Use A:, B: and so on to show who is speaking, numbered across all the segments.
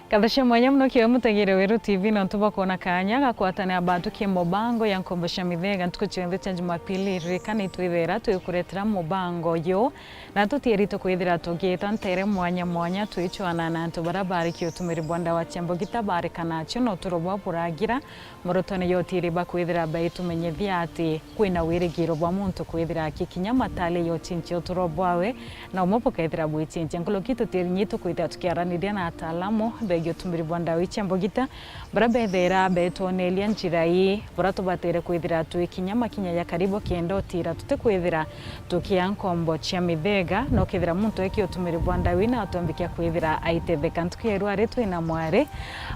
A: Kathasha mwanya mno kiwa mutagire Weru TV na ntuba kuona kanya gakwatane abantu ki mubango ya nkombosha mithega ntuko chende cha Jumapili ririkana itwithera twikuretera mubango yo na tutierito kwithira tugita ntere mwanya mwanya twichwana na antu barabari ki utumiri bwanda wa chambo gitabare kana chono turobwa buragira morotone yotiri ba kwithira ba tumenyethia ati kwina wirigiro bwa muntu kwithira kikinya matale yo chinchi turobwawe na umopo kaithira bwi chinchi ngulo kitu tirinyitu kwithira tukiaraniria na ataalamu begyo tumiri bwanda wicha mbogita barabethera betonelia njirai baratubatere kwithira twikinyama kinya ya karibu kiendo tira tute kwithira tukiankombo chia mithega no kithira muntu eki utumiri bwanda wina atombikia kwithira aitetheka ntukirwa retu ina mware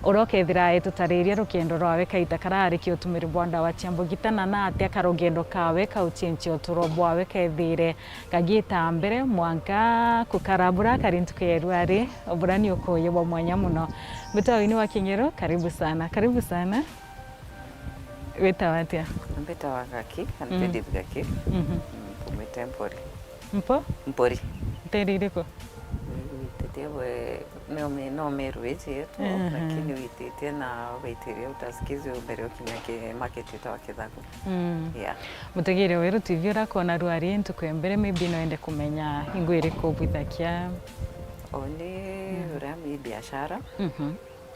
A: urokethira etutariria rukendo rwawe kaita karari ki utumiri bwanda wa chiambogita na atia karugendo kawe kauchinchi uturobwawe kethire kagita mbere mwanka kukarabura karintukirwa ri oburani ukoye bwa mwanya muno Butawini wa Kingero, karibu sana. Karibu sana. Weta watia?
B: Mbeta wakaki, anipedit gaki. Umete mpori.
A: Mpo?
B: Mpori.
A: Teri riko?
B: Tetewe no meru yetu, lakini witete na waitere utasikizi ubere okinyake market itawakedhaku. Yeah.
A: Mutagire Weru TV rakona ruari ntukwembere maybe noende kumenya ingo iriko bwithakia.
B: Onde urami biashara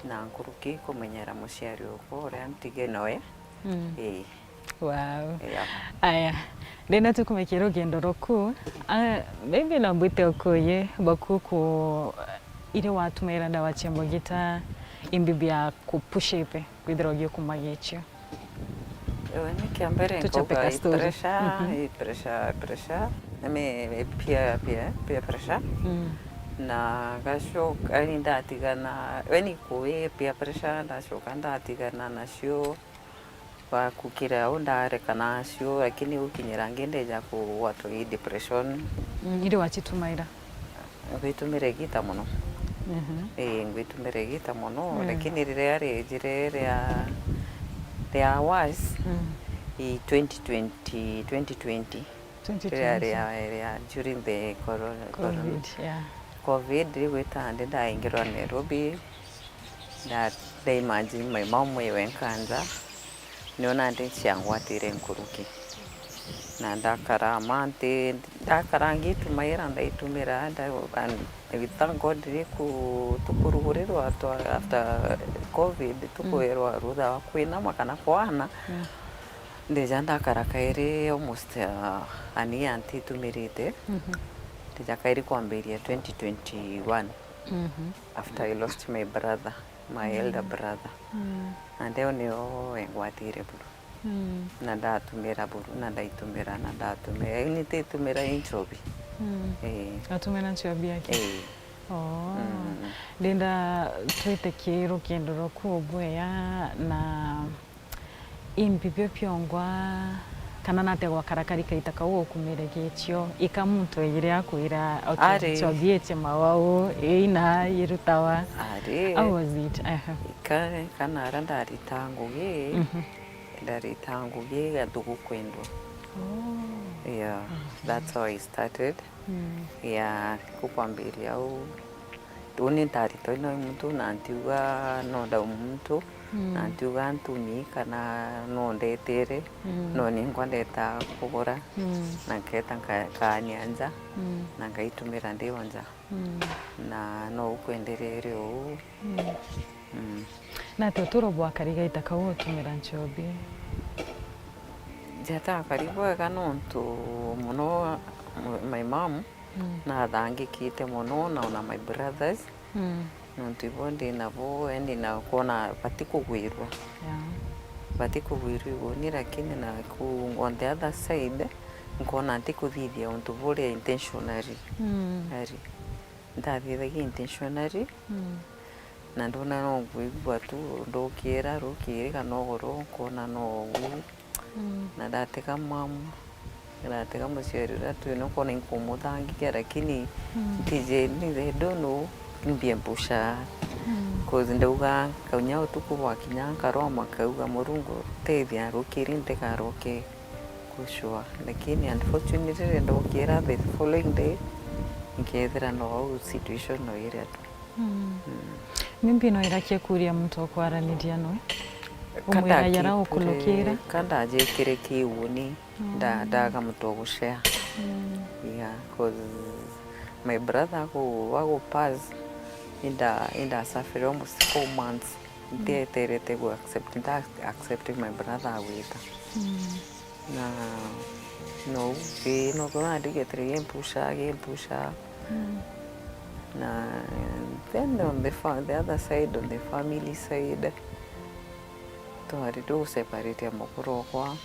B: na nkuruki kumenyera muciari uko uria ntige noe.
A: Wow.
B: Yeah.
A: Aya. Ndena tukumekira rugendo roku. Maybe no mbwite ukoye bakuku ile watumira ndawa chiambogita imbibia kupushipe kwithira gyo kumagichio.
B: Ni kiambere ngoga pressure. Name pia pressure. Na gashoka ndatigana weni kuwe pia pressure ndashoka ndatigana nacio bakukira undarekana nacio lakini ukinyira ngendeja kuwatwa depression
A: ile wachitumaira
B: ngwitumire gita muno ngwitumire gita muno lakini riria rijire ria was 2020 during the
A: COVID, yeah.
B: COVID rigwita ndi ndaingirwa Nairobi na imagine my mom wenkanza niona ndi ciangwatire nkuruki na ndakara ngitumaira ndaitumira we thank God tukurugurirwa after COVID tukuerwa rutha wa kwinama kana kwana ndeja ndakara kairi almost ani anti tumirite Tijakairi kwambiria 2021 after I lost my brother, my elder brother. And then engwatire buru. Na ndatumira buru na ndaitumira na ndatumira inite tumira inchobi.
A: Atumira inchobi yake. Linda twite kiro kendo roku bweya na impipyo pyongwa kana nate gwa karakari kaitaka wo kumire gichio ikamuntu igire akwira okay chobiete mawao ina yirutawa how was it
B: kana randa ritanguge gadugu kwendo yeah that's how I started yeah kukwambiria au tuni tarito ino muntu nantiwa nonda muntu nantiwa ntumi kana nondetere noni ngwandeta kugura na keta kanyanza na ngaitumira ndionza na no ukwenderere u
A: na totoro bwa kariga itakawo tumira nchobi
B: jata karibu kanonto muno my mom na thangi kite muno na my brothers nontibondi nabo endi na kona patikugwirwa patikugwirwa ni lakini na ku on the other side nkona ntikuthithia untu bure intentionally ari ndathithagia intentionally na ndona no gwigwa tu ndokira rukiri kana goro kona no na ndateka mamu natega muciari ratu no kona inkumuthangikia lakini tije ni they don't know mbiembusha cause ndauga kaunya utuku bwa kinyanka roma kauga murungu tethia rukiri ndekaroke kushwa lakini unfortunately ndokira the following day ngethera no situation no ire tu
A: Mimbi no irakia kuria muntu okwaraniria no umwira yara ukulukira
B: kanda ajekire kiuni ndaga muntu gushare yeah, cause my brother wago pass inda suffer almost 4 months terete go accept my brother awita na no kuna digetre yempusha na then on the other side, on the family side, tuhari do separate ya mukuru kwa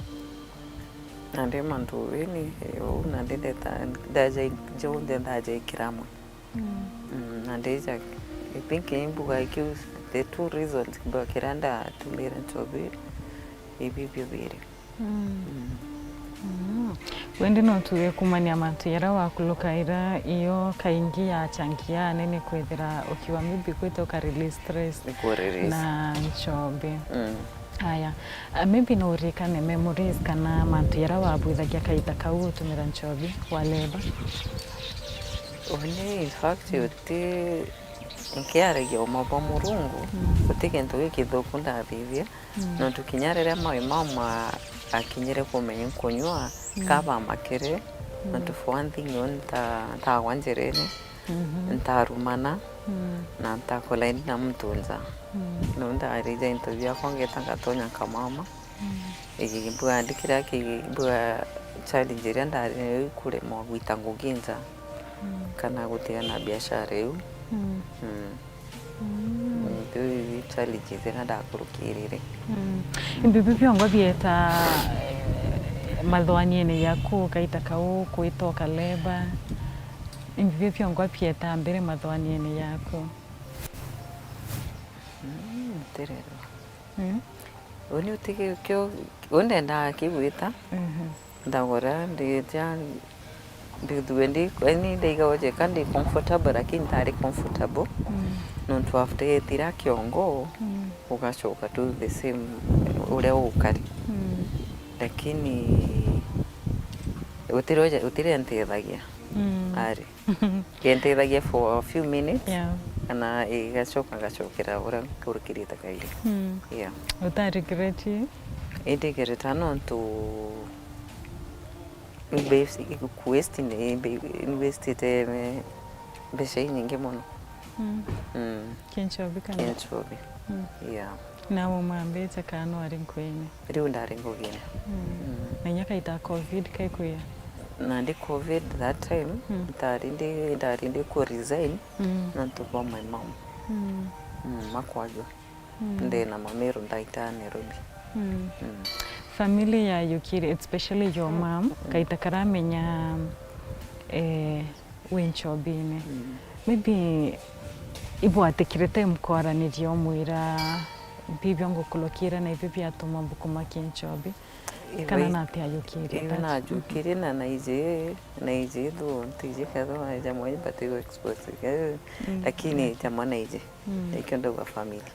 B: nande mandu ini nande daja jonde daja ikiramu nande ja I think imbuga ikiu the two reasons kwa kiranda tumira ntobi ibibyo biri
A: wendi no tuwe kumania mantu yara wakulukaira iyo kaingi ya changia nene kwethira ukiwa mibi kwita ukarelease stress na nchobe haya maybe no urikane memories kana mantu yara wabwithagia kaita kau utumira nchobe waleba
B: in fact yote nkiaragia umaba murungu utigento gikithuku ndathithia no tukinyarira mai mama akinyire kumenya kunywa kaba makere na for one thing nta wanjerene ntarumana na ntakolaini na mtunza no ndarija interview yakwange tangatonya kamama ibwa andikira ibwa challenge ria ndari kure mo gwita nguginza kana guteana biashara yu ndio challenge zena ndakurukirire
A: imbibi byongo bieta mathwaniene yaku kaita kau kwitoka leba imbibi byongo bieta mbere mathwaniene yaku
B: terero oni utike kyo onenda kibwita ndagora ndija nduwendi any daiga waje kandi comfortable lakini tari comfortable nontu after tira kiongo ugacoka tu the same ule ukari lakini utire nteithagia ari kenteithagia for a few minutes kana igacokera ura kurikirita kairi yeah
A: utaregret
B: itegereta nontu basic question invested besha nyingi muno
A: kenchobi kana
B: kenchobi yeah
A: na mumambeta kana ari nkwene
B: riu ndari ngugina
A: na nyaka ita covid kai kuya
B: na ndi covid that time ndari ndi ku resign na to for my mom makwajo ndena mamero ndaita Nairobi
A: family ya Yukiri, especially your mom, kaita karamenya wenchobine. Maybe ibo atekirete mkwaranirie omwira bibi yangu kulokira na bibi atuma bukuma kinchobi kana nate Yukiri.
B: Na Yukiri na naije do tije kazo aja moja batego expose lakini jamaa naije ikendo wa family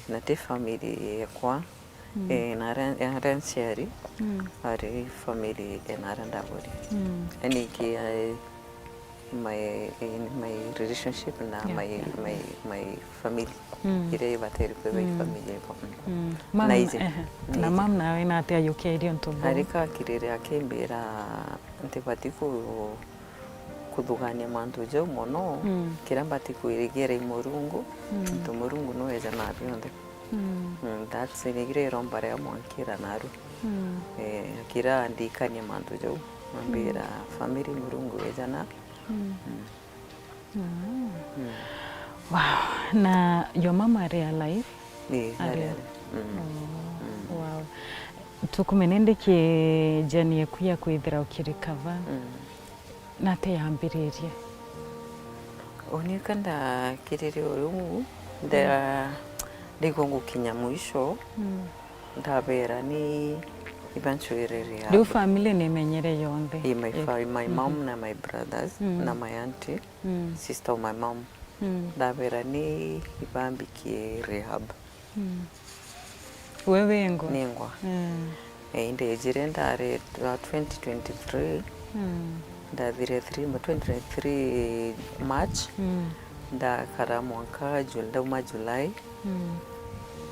B: na te family kwa na rancheri ari family enaranda body ani ki my relationship na my family ire bateri kwa family
A: kwa na mam na ina te Yukiri ntobo
B: arika kirere akembera ntebatiku kuthugania mantu jo mono kirambati kuirigera imurungu murungu no eja na bionde that's irigire rombare amwankira naru kira andikania mantu jo mambira family murungu eja na
A: wow na your mama are alive wow tukumenende ke jani yakuya kwithira ukirikava nate yambiririe
B: onikanda kiriri uyu ndigongo kinya mwisho ndabera ni eventually
A: do family nemenyere yonde
B: my mom na my brothers na my auntie sister of my mom ndabera ni ibambikie rehab
A: wewe ngo
B: ningwa inde jirendare 2023 ndathire 23 March ndakara mwaka ndauma July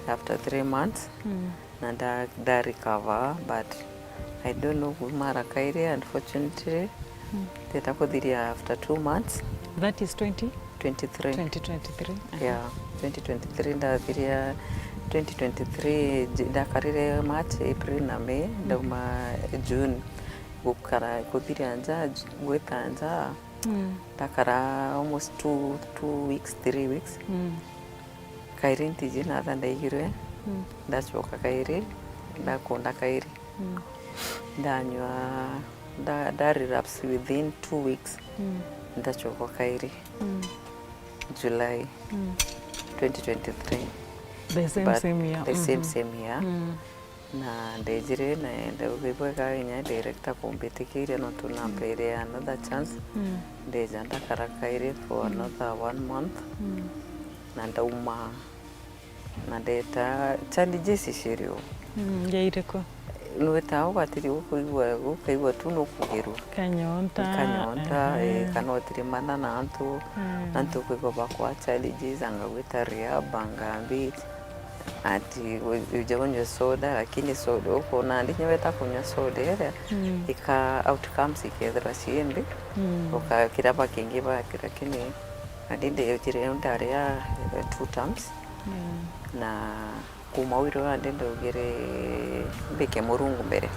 B: after 3 months na nda recover, but I don't know mara kaire unfortunately teta kuthiria after 2 months.
A: That is 2023.
B: 2023 yeah, 2023 ndathiria 2023 ndakarire March, April na May ndauma June gukara kuthiria nja gwita nja ndakara almost 2 weeks 3 weeks kairi ntiji natha ndaigirwe ndacoka kairi ndakunda kairi ndanywa nda relapse within 2 weeks ndacoka kairi July 2023
A: the same year
B: the same year na ndejire na ndabwega nya director kumbitikiria no tunampere another chance ndeja ndakara kairi for another 1 month na ndauma na ndeta challenges icirio
A: yaireko
B: nweta ugatiri ukaigua tu no kugiru kanyonta kanotiri mana na antu kuigua kwa challenges angawita rehab angambi ati ujawonywa soda, lakini soda uko na ndinyo weta kunywa soda ile ika outcomes ikethra ciende ukakiraba kingi bakira kini adinde yotire ndare ya 2 times na kumawiro andende ugere beke murungu mbere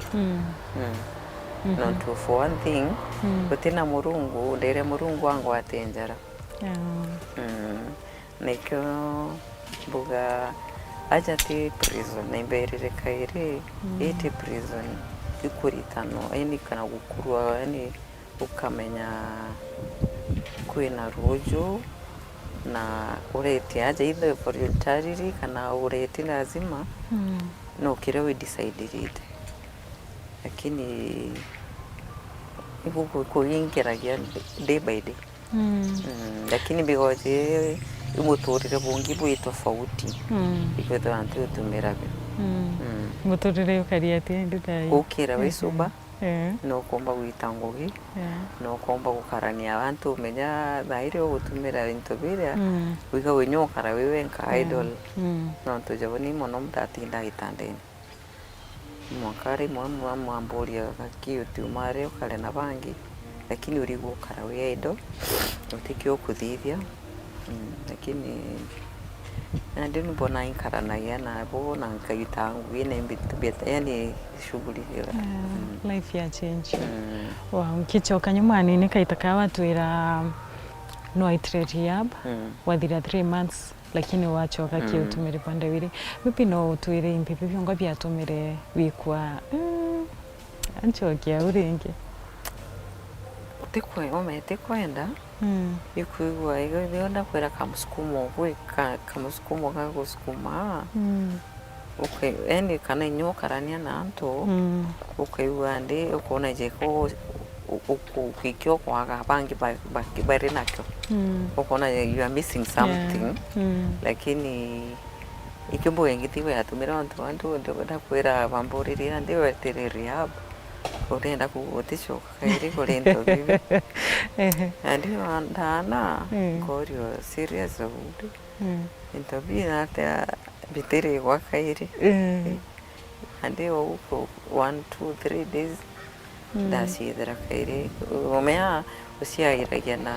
B: not for one thing kutina murungu ndere murungu wangu atenjara nekyo buga aja ti prison na imberere kairi iti prison ikuritano yani kana gukurwa yani ukamenya kwina rujo na ureti aja either voluntarily kana ureti lazima no kire we decide it, lakini ibu kuingiragia day by day lakini bigoje umuturire bungi bwi tofauti ikwetho antu tumiraga
A: muturire ukari ati nditayi
B: ukira wisuba no komba witangugi no komba gukarania abantu menya thaire gutumira into biria wiga winyokara wewe nka idol no tujaboni mono mtatinda itandeni mwakari mwamboria akiutu mare ukale na bangi, lakini urigo kara we idol utikio kuthithia lakini na ndio mbona inkaranagia na bona nkaitangu ine mbita yani shughuli hiyo
A: life ya change wa ukichoka nyumani nikaitaka watu ira no rehab wathira 3 months lakini wachoka kiutumire pande wiri vipi no tuire impipi byongo byatumire wikwa anchokia uringe
B: tekwe omete kwenda ikuigwa igonda kwera kamusukumo kamusukumo gusukuma okay yani kana nyokarania na antu ukaiwa ndi ukona jeko ukikyo kwaga bangi bari nakyo ukona you are missing something lakini ikimbo ngitiwe yatumira antu ndio kwera bamborira ndio wetere rehab urenda kugotisho kairi kurento bibi ndio andana korio serious udu interview ata bitere kwa kairi ndio uko 1 2 3 days dasidra kairi umea usiairagia na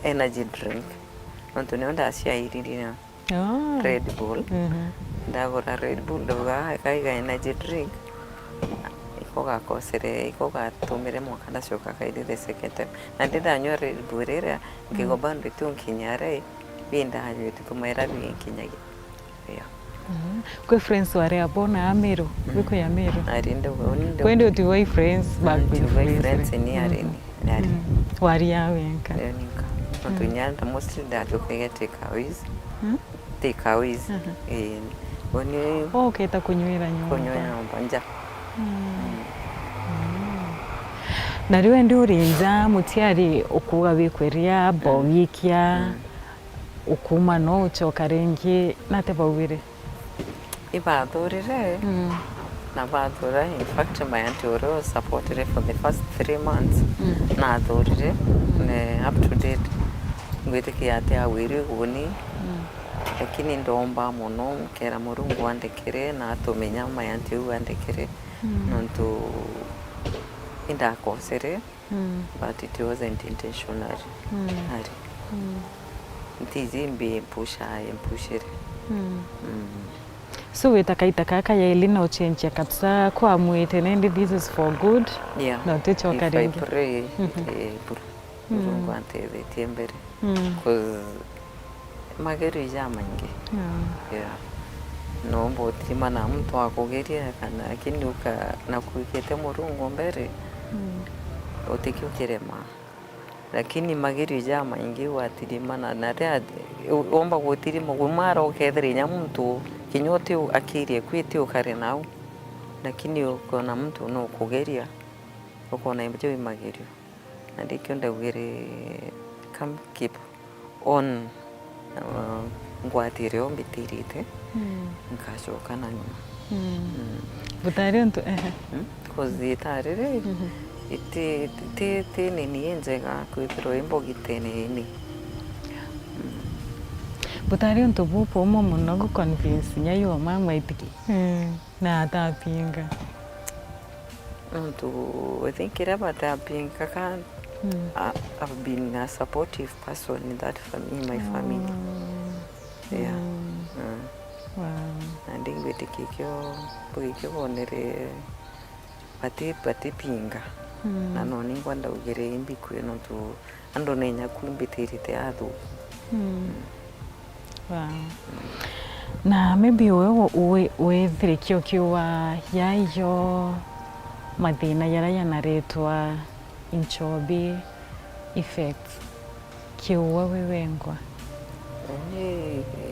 B: energy drink Antonio ndasiairina Red Bull ndagora Red Bull ndoga kaiga energy drink ikoga kosere ikoga tumire mwakana shoka kaidi the second time na ndida nywa Red Bull rera ngigoba nditu nkinyare binda haje tutumera binkinyage
A: kwe friends ware abona amero biko ya mero
B: arinde wonde
A: kwende uti friends back
B: friends ni arinde ari
A: wari yawe nka
B: tunyanda mostly that okay take aways woni
A: okay takunywira nyumba
B: nja
A: na riwe ndi urinza mutiari okuga bikweria bobikia ukuma no uchoka rengi nate bawire
B: ibathurire na bathura in fact my auntie was supported for the first 3 months na thurire up to date ngwitikia ati awiri guni lakini ndomba muno kera Murungu andekere na atumenya mayanti u andekere nontu indakosere but it wasn't intentional ari ntizimbi empushere
A: so witakaita kaka ya Elina uchenjia kabisa kwa mwite nendi this is for good no tichoka ringi
B: if I pray Murungu antethetie mbere cause mageri ja maingi no mbotima na mtu akugeria kana lakini na kuikete Murungu mbere utekiukirema lakini mageri ja maingi watirimana na ria omba gutirima gumara ukethire nya mtu kinyote akirie kwite ukare nao lakini ukona mtu no kugeria ukona imbe magerio na ndikyo ndagwire come keep on ngwatire ombitirite nkacoka na nyuma
A: butari ntu
B: kuzitarire iti nini njega kwithirwo imbogite nini
A: butari ntu bupo umo muno gu convince nyayo mama itiki na atapinga
B: ntu I think irabata kan I've been a supportive person in that family, my family.
A: Wow.
B: And ingwetikikyo bonere pati pinga na no ningwa ndaugere imbi kweno tu ando nenya kumbitirite athu
A: wow. Na maybe we thirikio kiwa yayo mathina yara yanaretwa inchobi effects kiwa wewengwa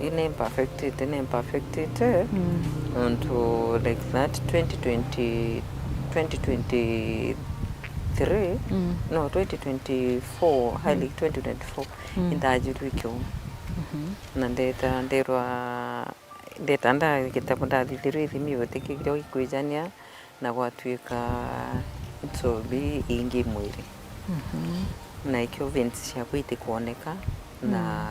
B: in imperfected unto like that 2023 no 2024 highly 2024 indajirwikyo na ndeta nda gitabu ndathithirwe ithimi utikigiro ikwijania na gwatuika nchobi ingi mwiri na ikyo vents cia kwiti kuoneka na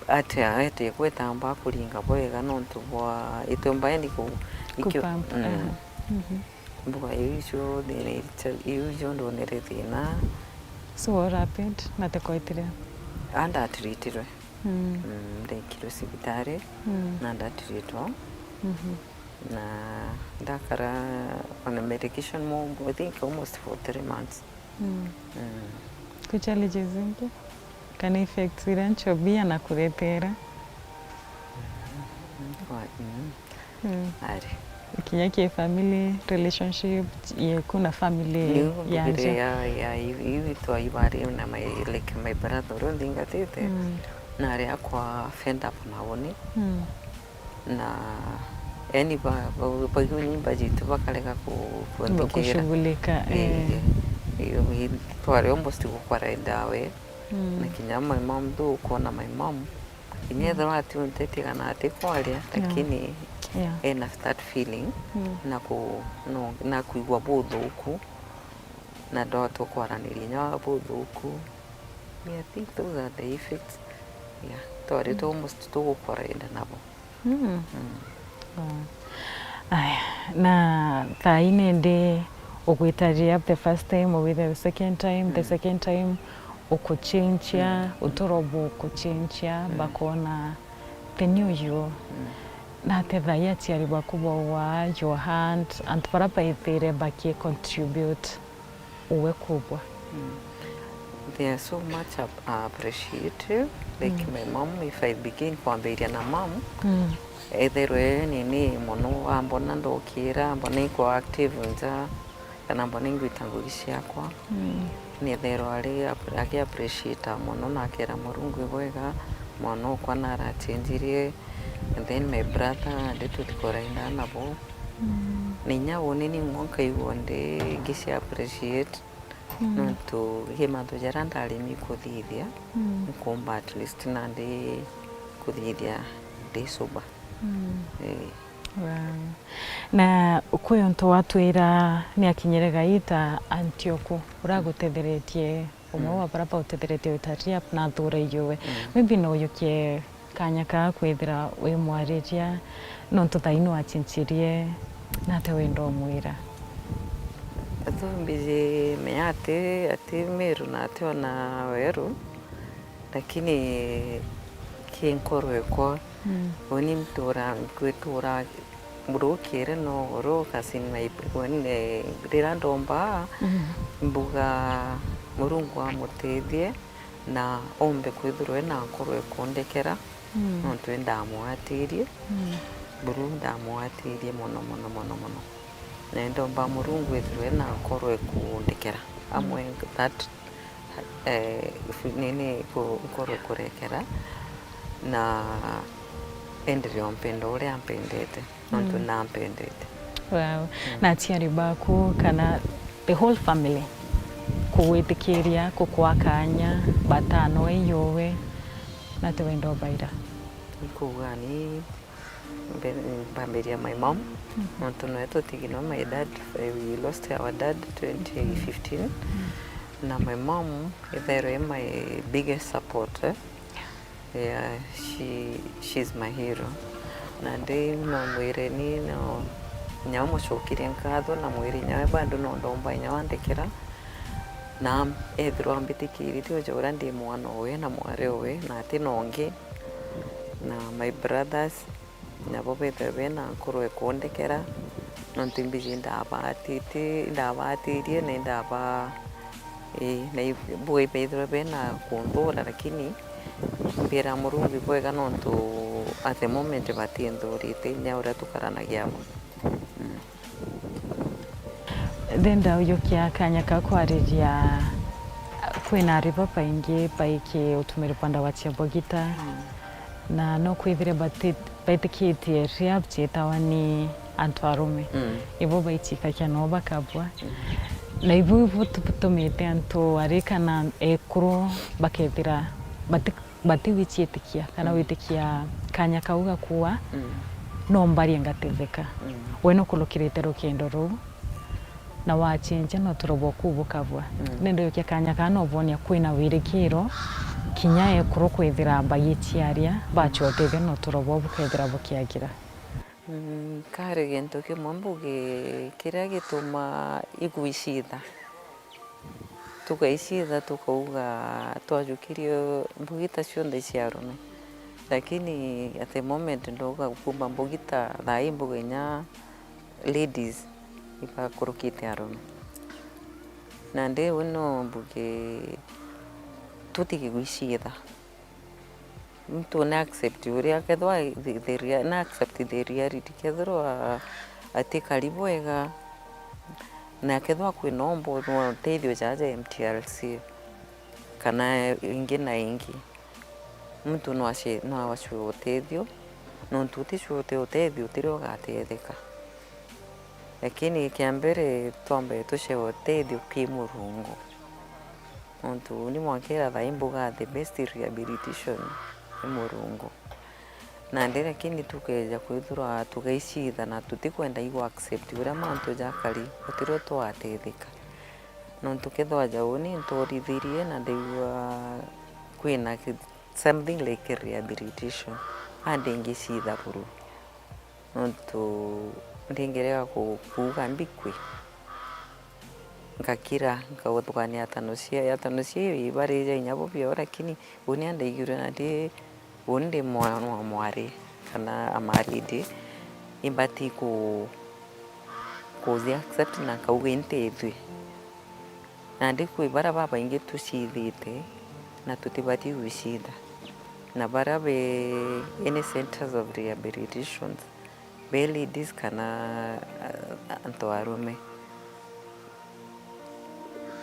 B: ate kwetamba kuringa bwega nontu bwa itomba endi ku ikyo mbuga icio ndonere thina
A: so what happened na tekoitire
B: anda treatirwe ndekirwe cibitari na ndatiritwo na ndakara on a medication more I think almost for 3 months
A: ku challenges zingi kana effects iranchobia na kuretera
B: ari
A: kinyake family relationship kuna family
B: ya hivi to ibari na my brother ndinga tete na area kwa fenda panawoni na yani ba nyumba jitu bakareka
A: kushughulika
B: hiyo twari almost gukwara dawe na kinyama my mom do kona my mom inetha wati untetigana ati kwaria lakini ena start feeling na kuigwa buthuku na ndoto kwaraniria nya buthuku I think those are the effects twari almost tugukwara nabo
A: aya na thaine ndi ugwitaria the first time or with the second time the second time ukuchinchia utorobo kuchinchia bakona the new you na tethaya tiari bakubo wa your hand and parapa ithere baki contribute uwe kubwa
B: they are so much appreciative like my mom if I begin kwambiria na mom etherwe nini muno ambona ndokira mbona iko active nja kana mbona ingwitangugi ciakwa ni etherwa ari appreciate muno na akera Murungu gwega mwana kwa nara chenjirie and then my brother nditukoraina nabo ninya woni ni mwonka iwonde gisi appreciate to hima to jaranda alimi kuthithia nkomba at least na ndi kuthithia ndi soba
A: na ukweyo nto watwira ni akinyerega ita Antioku uragutetheretie kumwe wa bara pautetherete utaria na thura iwe maybe no yukie kanya ka kwithira wi mwariria no tuthaino achinchirie na te wendo mwira
B: atumbije meate ati meru na ati ona weru lakini kinkorwe ko oni mtura kwitura murukire no ro kasin mai wone rirandomba mbuga murungu amutethie na ombe kwithirwe na nkorwe kondekera no twenda mwatirie buru ndamwatirie mono na ndomba murungu ithirwe na nkorwe kondekera amwe that nini nkorwe kurekera na enderio mpendo uria ampendete nontu nampendete.
A: Wow. Na aciari baku kana the whole family kuwitikiria kukwa kanya batano iyowe na te wendo baira
B: kuga ni bamberia my mom nontu no tutigino my dad we lost our dad 2015 na my mom is my biggest supporter. Yeah, she's my hero. Na ndi no mwire ni no nyamo shokire nkatho na mwire nyawe bado no ndomba nyawandikira na ethiro ambitikiri tio jora ndi mwana we na mware we na ati nongi na my brothers na bobete bena kurwe kondekera no timbiji ndabatirie na ndaba na boy pedro bena kondora lakini mbira murungu kwega nontu at the moment batiendorite nyaura tukaranagia
A: thenda uyokia kanya ka kwariria kwina riba paingi paiki utumire panda wachia bogita na no kwithire batikitie ria bchetawa ni antu arume ibo baichika kia no bakabwa na ibu tutumite antu arikana ekuru bakethira bati wichietikia kana witikia kanya kauga kuwa no mbari ngatetheka we no kulukirite rukendo ru na wachinja no turobo kubukabwa nendo yokia kanya kana obonia kwina wirikiro kinya ekuru kwithira bayichiaria bachotethia no turobo bukethira bukiagira
B: kare gento ke mambuge kiria gituma iguicitha tukaicitha tukauga twajukirio mbugita cionthe cia arume lakini at the moment ndoga kumba mbugita thai mbugenya ladies ipakurukite arume na ndi uno mbuge tutigiguicitha mtu na accept uria kethwa na accept the reality kethwa ati karibu wega na kethwa kwinombo no teithio jaja MTRC kana ingi na ingi mtu no awashu teithio no tutishote uteithio tirio gatetheka lakini kiambere tombe tushe teithio ki murungu mtu ni mwakira thaimbuga the best rehabilitation ni murungu na ndira kini tukeja kwithura tugaicitha na tutikwenda igwa accept uria mantu jakari utiro twatetheka no tukethwa jauni ntorithirie na ndigwa kwina something like rehabilitation andingicitha buru no tu ndingerega kuuga mbikwi ngakira ngauthukania atanosia ibarija inyabo bia lakini uni andaigire na ndi undi mwana wa mwari kana amaridi imbati ku accept na kauga intethwe na ndi kwibara baba ingi tucithite na tutibati gwicitha na bara be any centers of rehabilitation be ladies kana antu arume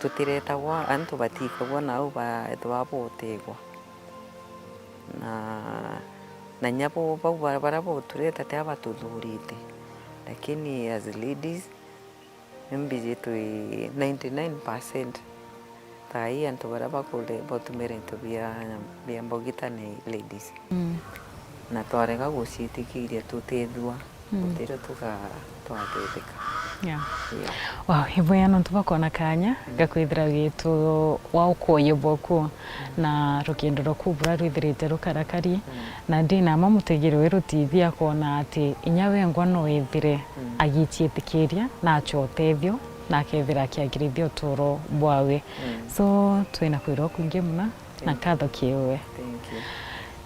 B: tutiretagwa antu batikagwa nao bathwabotegwa na nyapo bau bara botureta te abatuthurite lakini as ladies mbiji tu 99% tai antu bara bakule botumere into bia mbogita ni ladies na twarega gucitikiria tutethwa utire twatetheka
A: Yeah. Wow, hivyo ntubakona kanya gakwithira gitu wa ukoyo boku na rugendo rukubura rwithirite rukarakari na ndina mamutegero weru TV akona ati inyawengwa no ithire agitietikiria na achotethio na kethira kiagirithio turo bwawe so twina kwiro kungi muna na katho kiwe.
B: Thank you.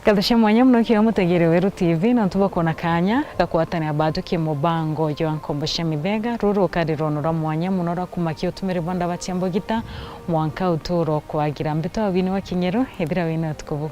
A: Kathasha mwanya muno kio mutegere weru TV na ntubakona kanya gakwatania batu ki mubango yo Nkombosha Mithega ruru karironora mwanya muno rakumakio tumire bonda batiambo gita mwanka uturo kwagira mbito abini wa kinyero ethira wina tukubu